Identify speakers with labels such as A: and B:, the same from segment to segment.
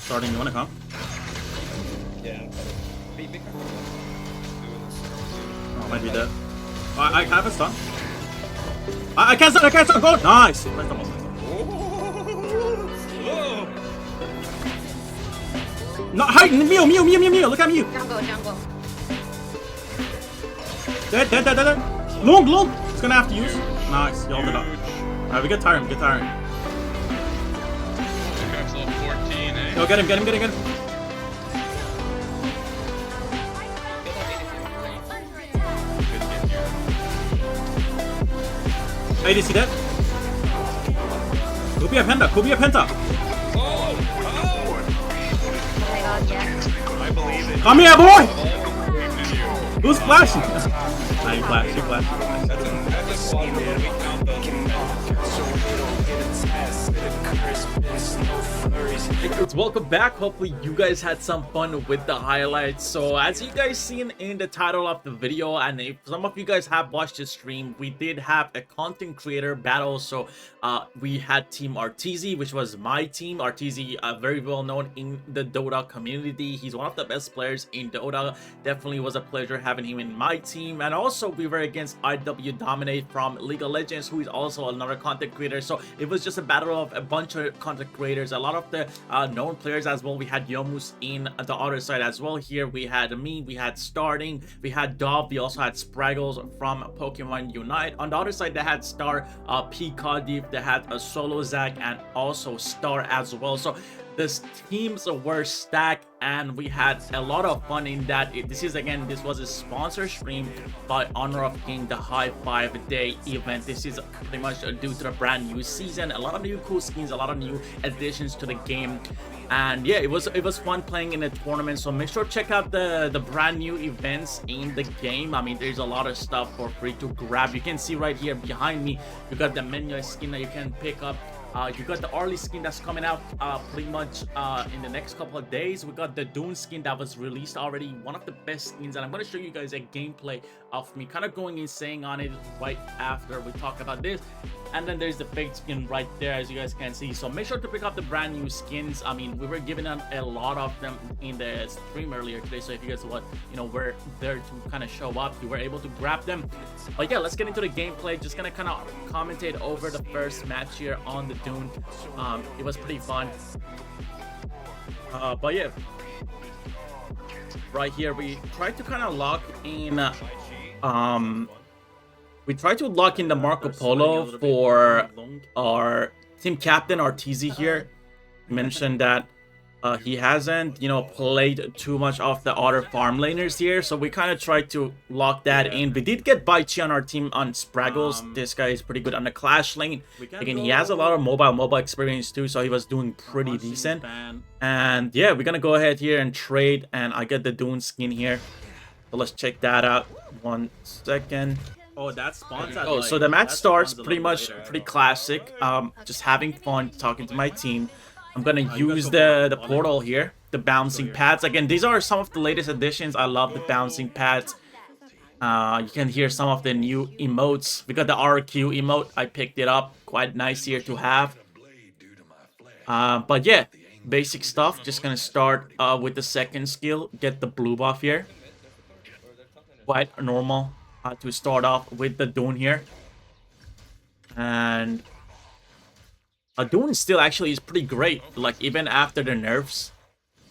A: Starting, you wanna come?
B: Yeah. Be careful.
A: Oh, might be dead. I have a stun. I can't stun, go! Nice! Nice double. No, hi, Mew, look at Mew.
C: Jungle.
A: Dead. Long. It's gonna have to use. Nice, you hold it up. Alright, we get Tyrant. Go get him. ADC dead. Could be a Penta.
C: Oh my god, yeah.
B: I believe it.
A: Come here, boy! Who's flashing? Nah, you flash.
B: That's a squad, man. We count those.
A: Welcome back. Hopefully you guys had some fun with the highlights. So as you guys seen in the title of the video, and if some of you guys have watched the stream, we did have a content creator battle. So we had team ARTEEZY, which was my team. ARTEEZY, very well known in the Dota community. He's one of the best players in Dota. Definitely was a pleasure having him in my team. And also we were against IWDOMINATE from League of Legends, who is also another content creator. So it was just a battle of a bunch of content creators, a lot of the known players as well. We had Yomus in the other side as well. Here we had me, we had Starting, we had Dove, we also had Spraggles from Pokemon Unite. On the other side they had Star, Peacock, they had a Solo Zac, and also Star as well. So the teams were stacked and we had a lot of fun in that. This was a sponsor stream by Honor of King, the high 5-day event. This is pretty much due to the brand new season, a lot of new cool skins, a lot of new additions to the game. And yeah, it was fun playing in a tournament. So make sure to check out the brand new events in the game. I mean, there's a lot of stuff for free to grab. You can see right here behind me, you got the menu skin that you can pick up. You got the early skin that's coming out pretty much in the next couple of days. We got the Dune skin that was released already, one of the best skins, and I'm going to show you guys a gameplay of me kind of going insane on it right after we talk about this. And then there's the fake skin right there, as you guys can see. So make sure to pick up the brand new skins. I mean, we were giving out a lot of them in the stream earlier today, so if you guys were there to kind of show up, you were able to grab them. But yeah, let's get into the gameplay. Just gonna kind of commentate over the first match here on the Dune. It was pretty fun. But yeah, right here we tried to kind of lock in the Marco Polo for our team captain ARTEEZY here. He mentioned that he hasn't played too much of the other farm laners here, so we kind of tried to lock that in. We did get Baichi on our team on Spraggles. This guy is pretty good on the Clash lane. Again, he has a lot of MOBA experience too, so he was doing pretty decent. And yeah, we're gonna go ahead here and trade, and I get the Dune skin here, so let's check that out. 1 second.
B: Oh, that's sponsored.
A: Oh, so the match starts pretty classic. Just having fun, talking to my team. I'm gonna use the portal here, the bouncing pads. Again, these are some of the latest additions. I love the bouncing pads. You can hear some of the new emotes. We got the RQ emote. I picked it up. Quite nice here to have. But yeah, basic stuff. Just gonna start with the second skill. Get the blue buff here. Quite normal to start off with the Dune here. And Dune still actually is pretty great. Like, even after the nerfs,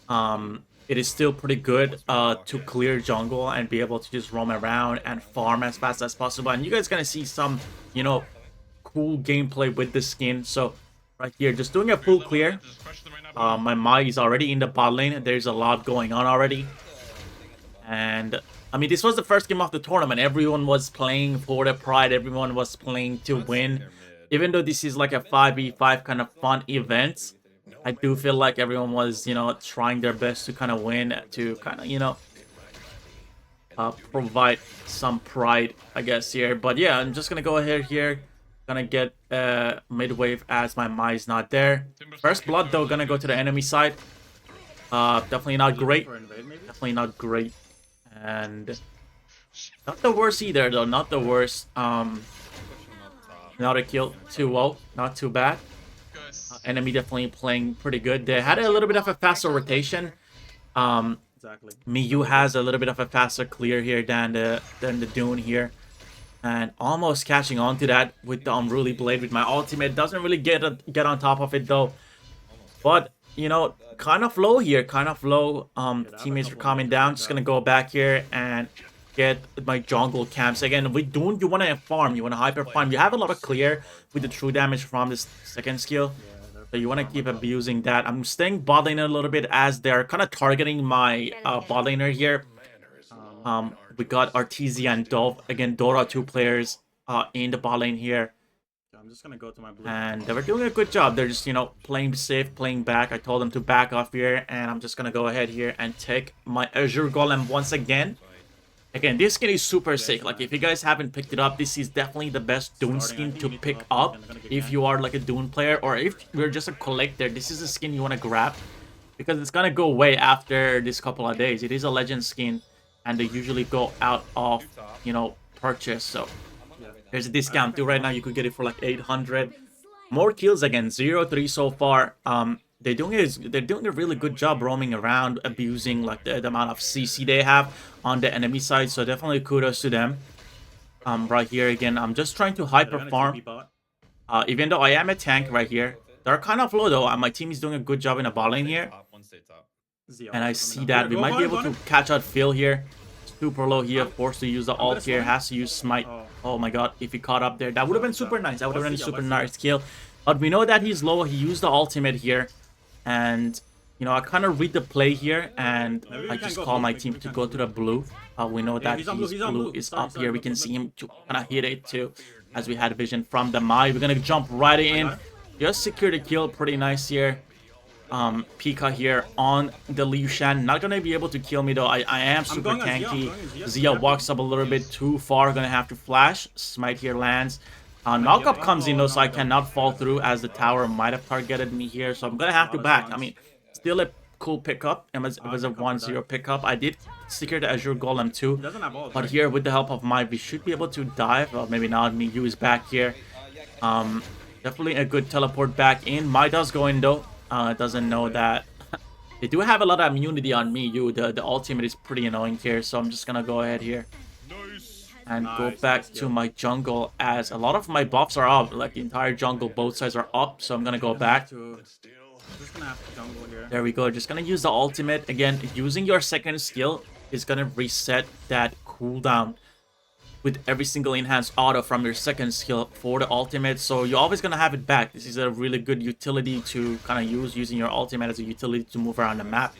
A: it is still pretty good to clear jungle and be able to just roam around and farm as fast as possible. And you guys gonna see some cool gameplay with the skin. So right here, just doing a full clear. My Mai is already in the bot lane. There's a lot going on already. And I mean, this was the first game of the tournament. Everyone was playing for the pride. Everyone was playing to win. Even though this is like a 5v5 kind of fun event, I do feel like everyone was, trying their best to kind of win, to kind of, provide some pride, I guess, here. But yeah, I'm just going to go ahead here. Gonna get mid-wave as my Mai is not there. First blood, though, gonna go to the enemy side. Definitely not great. Definitely not great. And not the worst either, though. Not the worst. Not a kill. 2-0. Not too bad. Enemy definitely playing pretty good. They had a little bit of a faster rotation.
B: Exactly.
A: Miyu has a little bit of a faster clear here than the Dune here. And almost catching on to that with the Unruly Blade with my ultimate. Doesn't really get on top of it though. But, you know, kind of low here. Kind of low. Teammates are coming down. Just going to go back here and get my jungle camps. Again, with Dune, you want to farm. You want to hyper farm. You have a lot of clear with the true damage from this second skill. So you want to keep abusing that. I'm staying bot lane a little bit as they're kind of targeting my bot laner here. We got ARTEEZY and Dove. Again, Dora, 2 players in the bot lane here.
B: I'm just gonna go to my blue.
A: And they were doing a good job. They're just, you know, playing safe, playing back. I told them to back off here. And I'm just going to go ahead here and take my Azure Golem once again. Again, this skin is super sick. Like, if you guys haven't picked it up, this is definitely the best Dune skin to pick up. If you are like a Dune player or if you're just a collector, this is a skin you want to grab. Because it's going to go away after this couple of days. It is a legend skin. And they usually go out of, you know, purchase. So there's a discount too right now. You could get it for like 800. More kills again, 0-3 so far. They're doing a really good job roaming around, abusing like the amount of CC they have on the enemy side. So definitely kudos to them. Right here again, I'm just trying to hyper farm. Even though I am a tank right here, they're kind of low though. My team is doing a good job in the bot lane here. And I see that we might be able to catch out Phil here. Super low here, forced to use the ult here, has to use smite. Oh my god, if he caught up there, that would have been super nice. That would have been a super nice kill. But we know that he's low. He used the ultimate here. And, you know, I kind of read the play here. And I just call my team to go to the blue. We know that his blue is up here. We can see him to kind of hit it too. As we had vision from the Mai. We're going to jump right in. Just secure the kill. Pretty nice here. Pika here on the Liu Shan. Not gonna be able to kill me though. I am super tanky. Zia walks up a little bit too far. Gonna have to flash. Smite here lands. Knockup comes in though, so I cannot fall through as the tower might have targeted me here. So I'm gonna have to back. I mean, still a cool pickup. It was a 1-0 pickup. I did secure the Azure Golem too. But here with the help of Mai, we should be able to dive. Well, maybe not. Miyu is back here. Definitely a good teleport back in. Mai does go in though. Doesn't know that they do have a lot of immunity on me. The ultimate is pretty annoying here, so I'm just gonna go ahead here and go back to my jungle as a lot of my buffs are up. Like the entire jungle, both sides are up, so I'm gonna go back. There we go. Just gonna use the ultimate again. Using your second skill is gonna reset that cooldown with every single enhanced auto from your second skill for the ultimate. So you're always going to have it back. This is a really good utility to kind of use, using your ultimate as a utility to move around the map.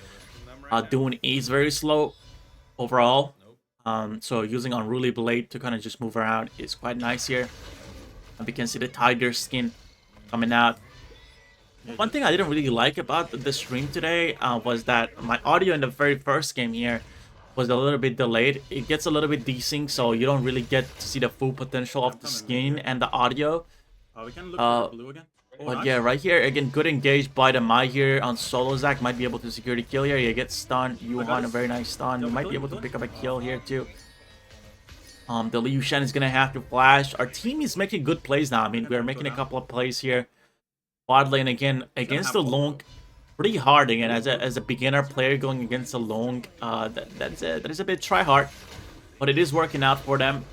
A: Dune is very slow overall. So using Unruly Blade to kind of just move around is quite nice here. And we can see the Tiger skin coming out. One thing I didn't really like about the stream today was that my audio in the very first game here was a little bit delayed. It gets a little bit desync, so you don't really get to see the full potential of the skin and the audio.
B: We can look for blue again.
A: But yeah, right here, again, good engage by the Mai here on solo. Zac might be able to secure the kill here. You get stunned. Yuhan, a very nice stun. You might be able to pick up a kill here too. The Liu Shan is going to have to flash. Our team is making good plays now. I mean, we're making a couple of plays here. Bot lane again against the Long. Pretty hard again as a beginner player going against a Long. That is a bit try hard, but it is working out for them.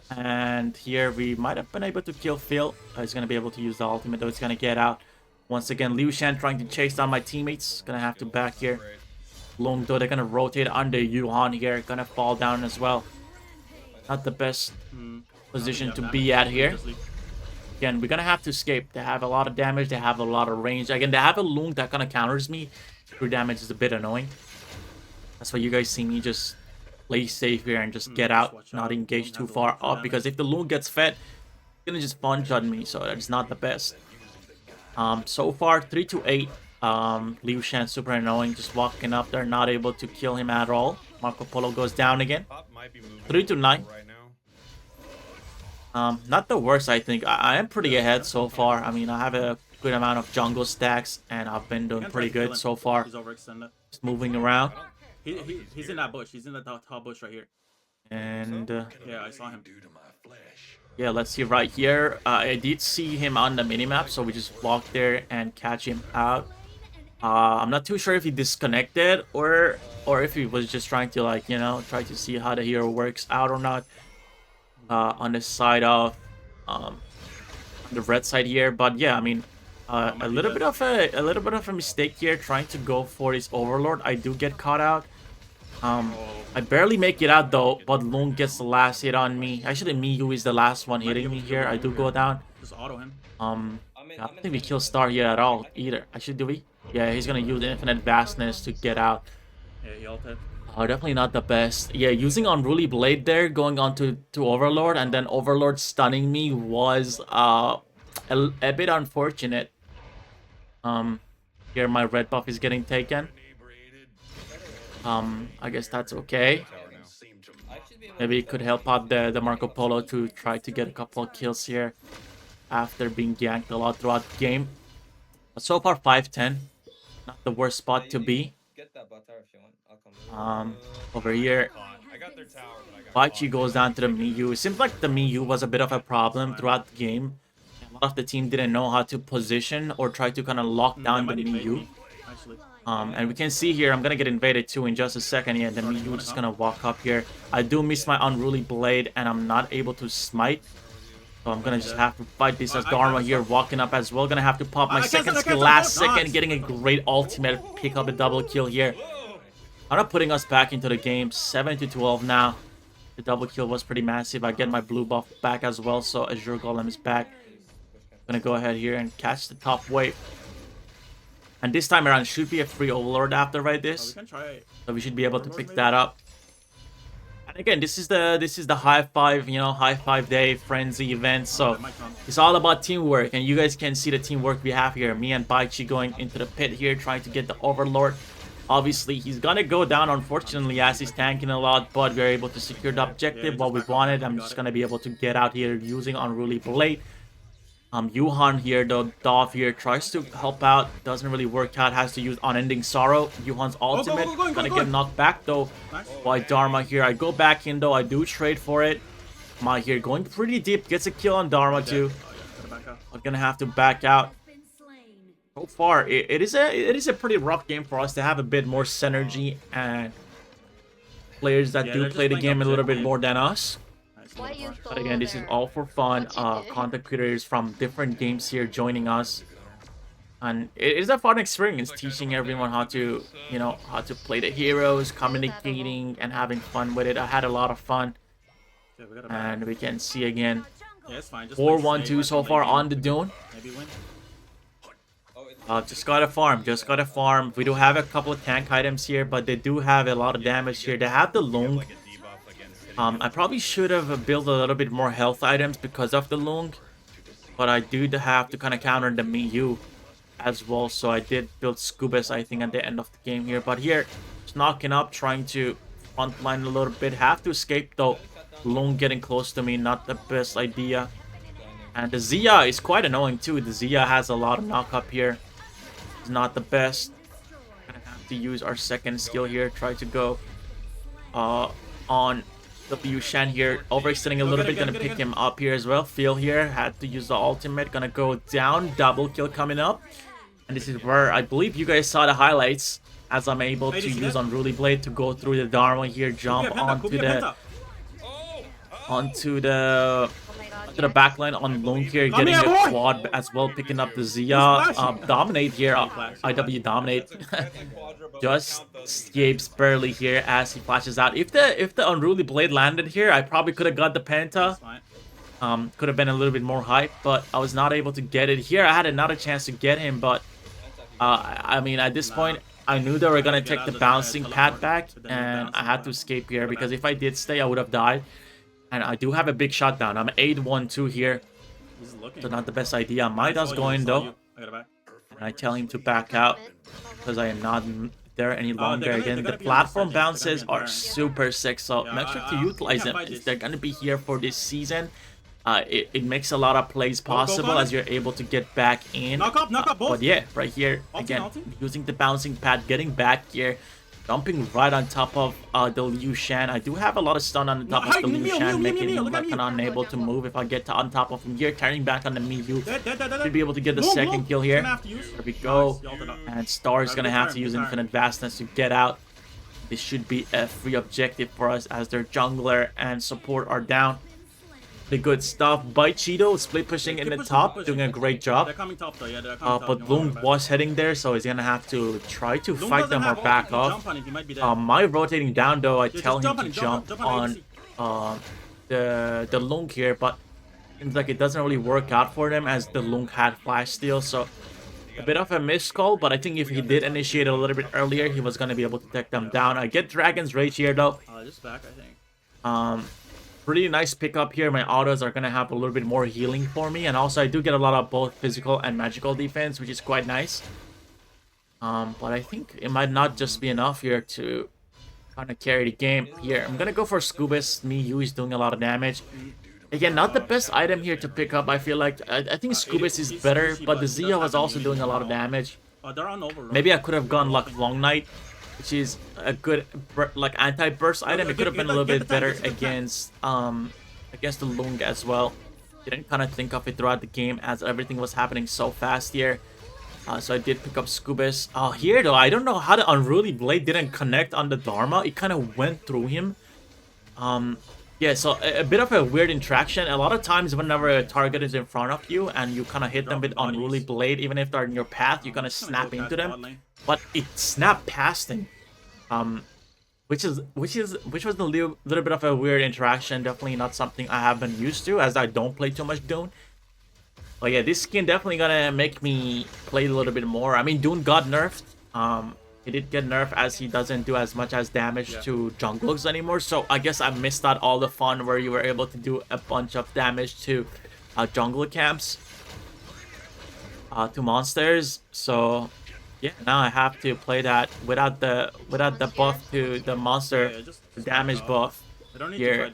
A: And here we might have been able to kill Phil. He's gonna be able to use the ultimate though. It's gonna get out once again. Liu Shan trying to chase down my teammates. Gonna have to back here. Long though, they're gonna rotate under Yuhan here. Gonna fall down as well. Not the best position to be at here. Again, we're gonna have to escape. They have a lot of damage. They have a lot of range. Again, they have a Lung that kind of counters me. True damage is a bit annoying. That's why you guys see me just play safe here and just get out, not engage too far up. Because if the Lung gets fed, it's gonna just punch on me. So that's not the best. So far 3-8. Liu Shan super annoying. Just walking up there, not able to kill him at all. Marco Polo goes down again. 3-9. Not the worst, I think. I am pretty ahead so far. I mean, I have a good amount of jungle stacks, and I've been doing pretty good so far.
B: He's overextended.
A: Just moving around.
B: He's in that bush. He's in the top bush right here.
A: And
B: yeah, I saw him.
A: Yeah, let's see right here. I did see him on the minimap, so we just walk there and catch him out. I'm not too sure if he disconnected or if he was just trying to, like, you know, try to see how the hero works out or not. On the side of on the red side here, but yeah, I mean, a little bit of a mistake here trying to go for his overlord. I do get caught out. I barely make it out though, but Lung gets the last hit on me. Actually, Miyu is the last one hitting me here. I do go down.
B: Just auto him.
A: I don't think we kill Star here at all either. Actually, do we? Yeah, he's gonna use infinite vastness to get out.
B: Yeah, he ulted.
A: Definitely not the best. Yeah, using Unruly Blade there, going on to Overlord, and then Overlord stunning me was a bit unfortunate. Here my red buff is getting taken. I guess that's okay. Maybe it could help out the Marco Polo to try to get a couple of kills here after being ganked a lot throughout the game. But so far 5-10, not the worst spot to be. Over here, Baichi goes down to the Miyu. It seems like the Miyu was a bit of a problem throughout the game. A lot of the team didn't know how to position or try to kind of lock down the Miyu. And we can see here, I'm gonna get invaded too in just a second. Yeah, the Miyu just gonna walk up here. I do miss my Unruly Blade and I'm not able to smite. So I'm gonna just have to fight this as Dharma here walking up as well. Gonna have to pop my second skill last second, getting a great ultimate, pick up a double kill here. Kind of putting us back into the game. 7-12 now. The double kill was pretty massive. I get my blue buff back as well, so Azure Golem is back. Gonna go ahead here and catch the top wave. And this time around should be a free overlord after right this. So we should be able to pick that up. And again, this is the high five, you know, high 5 day frenzy event. So it's all about teamwork, and you guys can see the teamwork we have here. Me and Baichi going into the pit here, trying to get the overlord. Obviously, he's gonna go down, unfortunately, as he's tanking a lot, but we're able to secure the objective, what we wanted. I'm just gonna be able to get out here using Unruly Blade. Yuhan here, though, Dov here, tries to help out, doesn't really work out, has to use Unending Sorrow. Yuhan's ultimate, gonna get knocked back, though, by Dharma here. I go back in, though, I do trade for it. Ma here, going pretty deep, gets a kill on Dharma, too. I'm gonna have to back out. So far, it is a pretty rough game for us to have a bit more synergy and players that do play the game a little bit more than us. But again, this is all for fun. Content creators from different games here joining us, and it is a fun experience teaching everyone how to, you know, how to play the heroes, communicating and having fun with it. I had a lot of fun, and we can see again 4-1-2 so far on the Dune. Just gotta farm. We do have a couple of tank items here, but they do have a lot of damage here. They have the Lung. I probably should have built a little bit more health items because of the Lung, but I do have to kind of counter the Miyu as well, so I did build Scubas, I think, at the end of the game here. But here, just knocking up, trying to frontline a little bit. Have to escape though. Lung getting close to me, not the best idea. And the Zia is quite annoying too. The Zia has a lot of knock up here. It's not the best. Gonna have to use our second skill here. Try to go on W Shan here. Overextending a little bit. Gonna pick him up here as well. Phil here had to use the ultimate. Gonna go down. Double kill coming up. And this is where I believe you guys saw the highlights, as I'm able to use Unruly Blade to go through the Dharma here. Jump onto the backline on Lung here, getting a quad as well, picking up the Zia. Dominate here, IW Dominate. Just escapes barely here as he flashes out. If the Unruly Blade landed here, I probably could have got the Penta. Could have been a little bit more hype, but I was not able to get it here. I had another chance to get him, but I mean, at this point, I knew they were gonna take the bouncing pad back, and I had to escape here because if I did stay, I would have died. And I do have a big shutdown. I'm 8-1-2 here. So not the best idea. Maida's going though. And I tell him to back out because I am not there any longer. Again, the platform bounces are super sick. So make sure to utilize them. If they're going to be here for this season, it makes a lot of plays possible as you're able to get back in. But yeah, right here, again, using the bouncing pad, getting back here. jumping right on top of the Liu Shan. I do have a lot of stun on the top of the Liu Shan, making him like kind of unable to move. If I get to on top of him here, turning back on the Miyu, should be able to get the second kill here. There we go. And Star is gonna have to use Infinite Vastness to get out. This should be a free objective for us as their jungler and support are down. The good stuff. By Cheeto split pushing in the top, doing a great job. But Loom was heading there, so he's gonna have to try to fight them or back off. My rotating down though, I tell him to jump on the Lung here, but seems like it doesn't really work out for them as the Lung had flash steal, so a bit of a missed call. But I think if he did initiate a little bit earlier, he was gonna be able to take them down. I get Dragon's Rage here though.
B: Just back, I think.
A: Pretty nice pickup here. My autos are gonna have a little bit more healing for me, and also I do get a lot of both physical and magical defense, which is quite nice. But I think it might not just be enough here to kind of carry the game here. I'm gonna go for Scubus. Miyu is doing a lot of damage. Again, not the best item here to pick up. I feel like I think Scubus is better, but the Zia was also doing a lot of damage. Maybe I could have gone like Long Night, which is a good like anti-burst item. It could have been a little bit better against the Lung as well. Didn't kind of think of it throughout the game as everything was happening so fast here. So I did pick up Scubus. Here though, I don't know how the Unruly Blade didn't connect on the Dharma. It kind of went through him. Yeah, so a bit of a weird interaction. A lot of times whenever a target is in front of you and you kind of hit them with Unruly Blade, even if they're in your path, you kind of snap into them. But it snapped past him, which was a little bit of a weird interaction. Definitely not something I have been used to, as I don't play too much Dune. But yeah, this skin definitely gonna make me play a little bit more. I mean, Dune got nerfed. He did get nerfed as he doesn't do as much as damage to jungles anymore. So I guess I missed out all the fun where you were able to do a bunch of damage to jungle camps, to monsters. So yeah, now I have to play that without the buff to the monster, the damage buff here.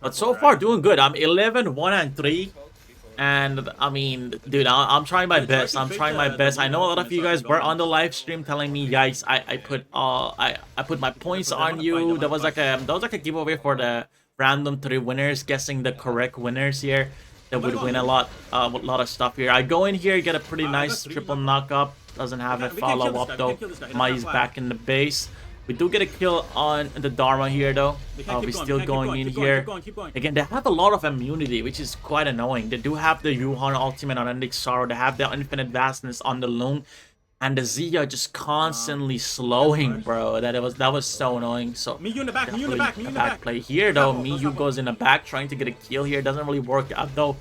A: But so far doing good. I'm 11, 1 and 3. And I mean, dude, I'm trying my best. I'm trying my best. I know a lot of you guys were on the live stream telling me, guys, I put my points on you. There was like a giveaway for the random 3 winners, guessing the correct winners here. That would win a lot of stuff here. I go in here, get a pretty nice triple knockup. Doesn't have a follow up though. Mai's back in the base. We do get a kill on the Dharma here though. We're still going in here. Again, they have a lot of immunity, which is quite annoying. They do have the Yuhan ultimate on Undead Sorrow. They have the Infinite Vastness on the Loon. And the Zia just constantly slowing, bro. That was so annoying. So
B: Miyu in the back, Miyu in the back, Miyu in the back.
A: Play here though. Miyu goes in the back trying to get a kill here. Doesn't really work out though.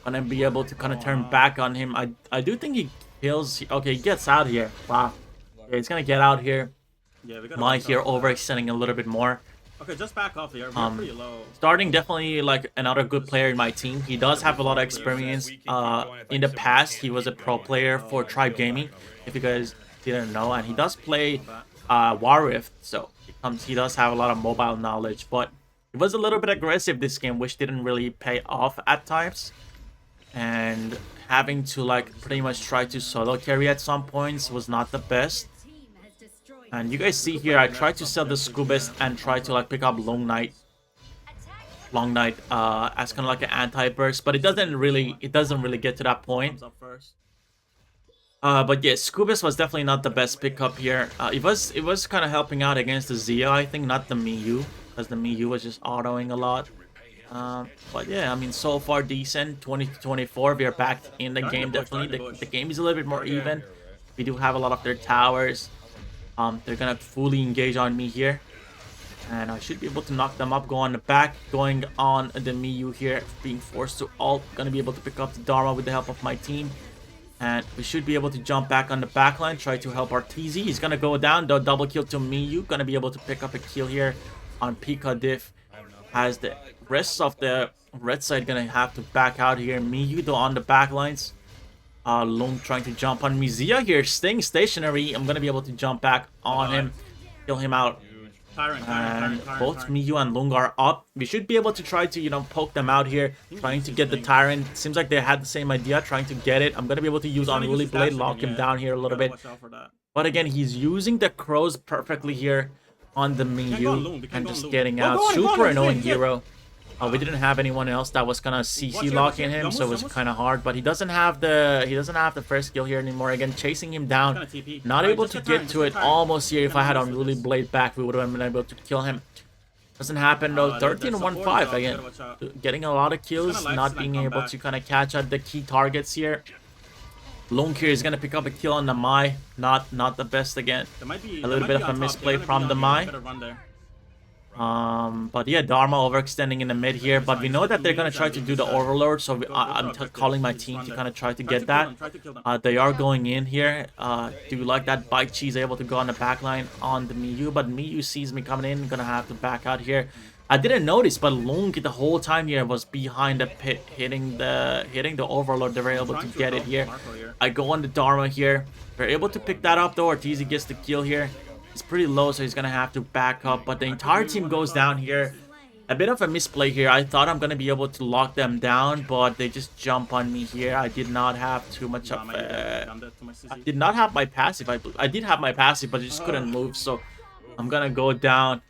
A: Gonna be able to kind of turn back on him. I do think he kills. Okay, he gets out here. Wow. Yeah, he's gonna get out here.
B: Yeah, we got
A: Mai here overextending a little bit more.
B: Okay, just back off here. We're pretty low.
A: Starting definitely like another good player in my team. He does have a lot of experience. In the past, he was a pro player for Tribe Gaming, if you guys didn't know, and he does play War Rift, so he does have a lot of mobile knowledge. But it was a little bit aggressive this game, which didn't really pay off at times. And having to like pretty much try to solo carry at some points was not the best. And you guys see here, I tried to sell the Scubus and try to like pick up Long Night as kind of like an anti-burst, but it doesn't really get to that point. But yeah, Scubus was definitely not the best pickup here. It was kind of helping out against the Zia, I think, not the Miyu, because the Miyu was just autoing a lot. But yeah, I mean, so far decent. 20 to 24. We are back in the game. Definitely, the game is a little bit more even. We do have a lot of their towers. They're gonna fully engage on me here, and I should be able to knock them up. Go on the back, going on the Miyu here, being forced to ult. Gonna be able to pick up the Dharma with the help of my team, and we should be able to jump back on the backline, try to help ARTEEZY. He's gonna go down, the double kill to Miyu. Gonna be able to pick up a kill here on Pika Diff, as the rest of the red side gonna have to back out here. Miyu though on the backlines. Lung trying to jump on me. Zia here staying stationary. I'm gonna be able to jump back on him, kill him out. And both Miyu and Lung are up. We should be able to try to, you know, poke them out here, trying to get the Tyrant. Seems like they had the same idea, trying to get it. I'm gonna be able to use Unruly Blade, lock him down here a little bit. But again, he's using the crows perfectly here on the Miyu and just getting out. Super annoying hero. We didn't have anyone else that was gonna CC lock in him, so it was kind of hard. But he doesn't have the first skill here anymore. Again, chasing him down, not able to get to it. Almost here. If I had Unruly Blade back, we would have been able to kill him. Doesn't happen though. 13-1-5 again, getting a lot of kills, not being able to kind of catch at the key targets here. Lung here is gonna pick up a kill on the Mai. Not the best again. A little bit of a misplay from the Mai. But yeah, Dharma overextending in the mid here, but we know that they're gonna try to do the Overlord, so I'm calling my team to kind of try to get that. They are going in here. Do you like that bike cheese able to go on the back line on the Miyu, but Miyu sees me coming in, gonna have to back out here. I didn't notice, but Lung the whole time here was behind the pit, hitting the Overlord. They were able to get it here. I go on the Dharma here. They're able to pick that up though. ARTEEZY gets the kill here. It's pretty low, so he's gonna have to back up. But the entire team goes down here. A bit of a misplay here. I thought I'm gonna be able to lock them down, but they just jump on me here. I did not have too much of. I did not have my passive. I did have my passive, but I just couldn't move. So I'm gonna go down.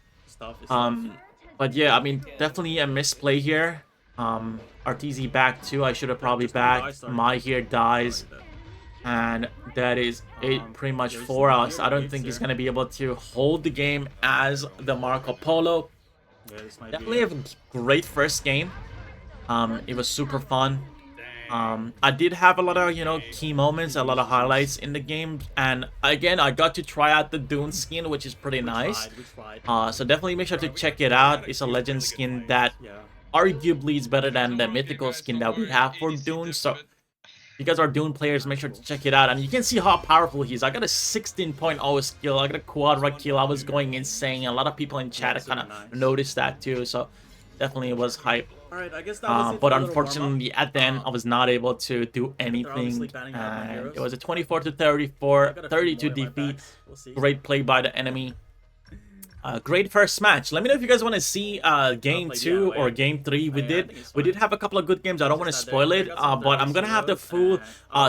A: But yeah, I mean, definitely a misplay here. ARTEEZY back too. I should have probably backed. Mai here dies. And that is it pretty much for us. I don't think he's going to be able to hold the game as the Marco Polo. Definitely a great first game. It was super fun. I did have a lot of, you know, key moments, a lot of highlights in the game. And again, I got to try out the Dune skin, which is pretty nice. So definitely make sure to check it out. It's a legend skin that arguably is better than the mythical skin that we have for Dune. So if you guys are Dune players, make sure to check it out. And you can see how powerful he is. I got a 16.0 skill. I got a quadra kill. I was going insane. A lot of people in chat kind of noticed that too. So definitely it was hype.
B: Alright, I guess that was it
A: but unfortunately, at the end, I was not able to do anything. And it was a 24-34, 32 defeat. Great play by the enemy. Great first match. Let me know if you guys want to see game 2 or game 3. We did have a couple of good games. I don't want to spoil it, but I'm gonna have the full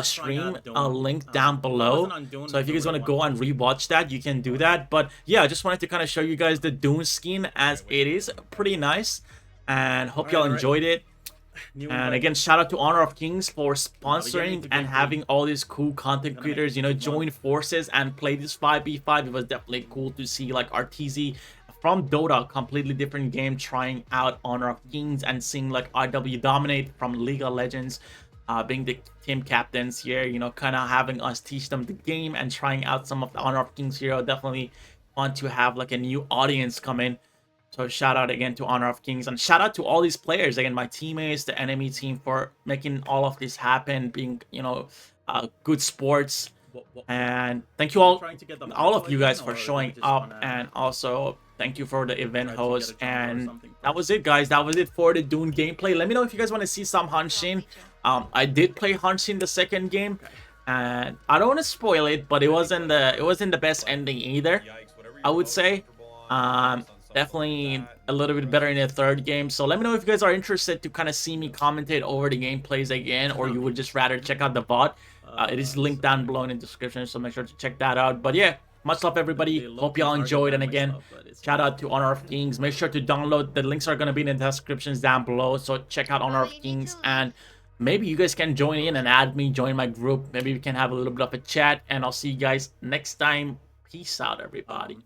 A: stream link down below. So if you guys want to go and rewatch that, you can do that. But yeah, I just wanted to kind of show you guys the Dune skin, as it is pretty nice, and hope y'all enjoyed it. And again, shout out to Honor of Kings for sponsoring and having all these cool content creators, you know, join forces and play this 5v5. It was definitely cool to see like ARTEEZY from Dota, completely different game, trying out Honor of Kings, and seeing like IWDOMINATE from League of Legends being the team captains here, you know, kind of having us teach them the game and trying out some of the Honor of Kings hero. Definitely want to have like a new audience come in. So shout out again to Honor of Kings, and shout out to all these players, again, my teammates, the enemy team, for making all of this happen, being, you know, good sports. And thank you all of you guys for showing up, and also thank you for the event host. And that was it, guys. That was it for the Dune gameplay. Let me know if you guys want to see some Hanshin. I did play Hanshin the second game, and I don't want to spoil it, but it wasn't the best ending either, I would say. Definitely a little bit better in the third game. So let me know if you guys are interested to kind of see me commentate over the gameplays again, or you would just rather check out the VOD. It is linked down below in the description, so make sure to check that out. But yeah, much love everybody. Hope y'all enjoyed. And again, shout out to Honor of Kings. Make sure to download. The links are going to be in the descriptions down below. So check out Honor of Kings, and maybe you guys can join in and add me, join my group. Maybe we can have a little bit of a chat, and I'll see you guys next time. Peace out, everybody.